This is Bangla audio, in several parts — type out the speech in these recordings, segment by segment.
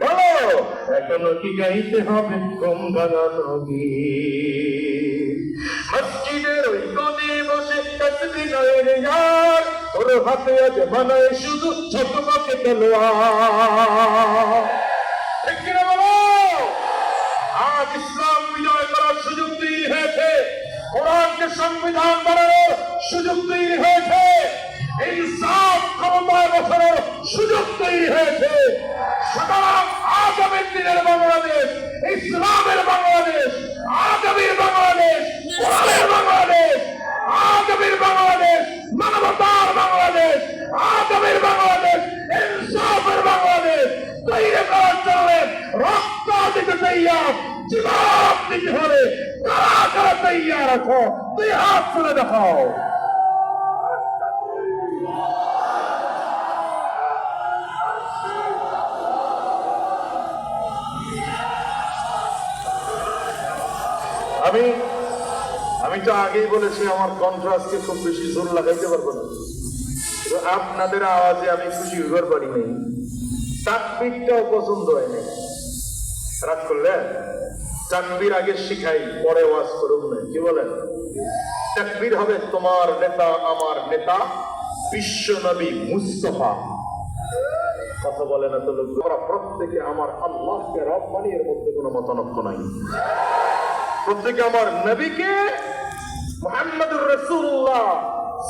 বলো এখনো কি গাইতে হবে কম গানানো গীত? মসজিদের ওই কোণে বসে তাসবিহ গায়ের ইয়ার, তোর হাতে আজ বানায় শুধু ঝকমকে তলোয়ার। ঠিক কিনা বলো? আজ ইসলাম বিজয় করার সুযোগ তৈরি হয়েছে, কোরআনকে সংবিধান বানানোর সুযোগ তৈরি হয়েছে, ইনসাফ ক্ষমতায় বসানোর সুযোগ তৈরি হয়েছে। সুতরাং আগামীর দিনের বাংলাদেশ ইসলামের বাংলাদেশ, আগামীর বাংলাদেশ কোরআনের বাংলাদেশ, আগামীর বাংলাদেশ মানবতার বাংলাদেশ, আগামীর বাংলাদেশ ইনসাফের বাংলাদেশ তৈরি করার জন্য রক্ত দিতে তৈয়ার, জীবন দিতে হলে কারা কারা তৈয়ার আছো? তুই হাত তুলে দেখাও। আমি তো আগেই বলেছি আমার কন্ট্রাস্টকে খুব বেশি জোর লাগাইতে পারবো না, কিন্তু আপনাদের আওয়াজে আমি খুশি হইবার পারি নাই। তাকবীরটাও পছন্দ হয় নাই, রাগ করলেন? তাকবীর আগে শিখাই, পরে ওয়াজ করুন না, কি বলেন? তাকবীর হবে তোমার নেতা আমার নেতা বিশ্ব নবী মুস্তাফা। কথা বলে না তো লোক? আমরা প্রত্যেকে আমার আল্লাহকে রব মানি, এর মধ্যে কোনো মতানক্য নাই। প্রত্যেকে আমার নবীকে মুহাম্মদুর রাসূলুল্লাহ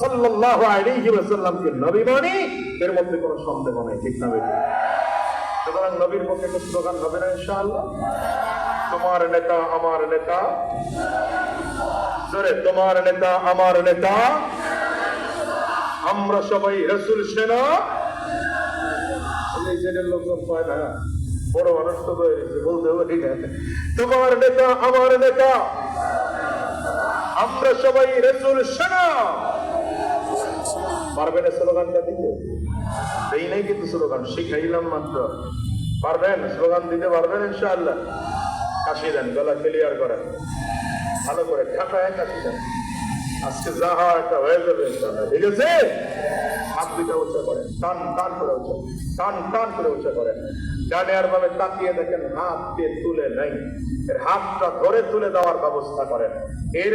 সাল্লাল্লাহু আলাইহি ওয়াসাল্লামকে নবী মানি, এর মধ্যে কোনো সন্দেহ নাই। ঠিক না বেঠিক? সুতরাং নবীর পক্ষে তো স্লোগান হবে না ইনশাআল্লাহ? তোমার নেতা আমার নেতা, জোরে তোমার নেতা আমার নেতা, আমরা সবাই রাসূল সেনা। এই যে লোকজন পায় না, বড় মানুষ তো বলতে হবে, ঠিক আছে? তোমার নেতা আমার নেতা, আমরা সবাই রাসূল সেনা। পারবেন স্লোগানটা দিতে? এই নাই কিন্তু স্লোগান শিখাইলাম মাত্র। পারবেন স্লোগান দিতে? পারবেন ইনশাআল্লাহ? কাশি দেন, গলা ক্লিয়ার করেন, ভালো করে ঢাকায় কাশি দেন। আজকে যাহা একটা হয়ে যাবে ইনশাআল্লাহ, ঠিক আছে? হাত দুইটা উঁচা করেন, টান টান করে উঁচা, টান টান করে উঁচা করেন। ডানে আর ভাবে তাকিয়ে দেখেন হাত দিয়ে তুলে নাই, এর হাতটা ধরে তুলে দেওয়ার ব্যবস্থা করেন। এর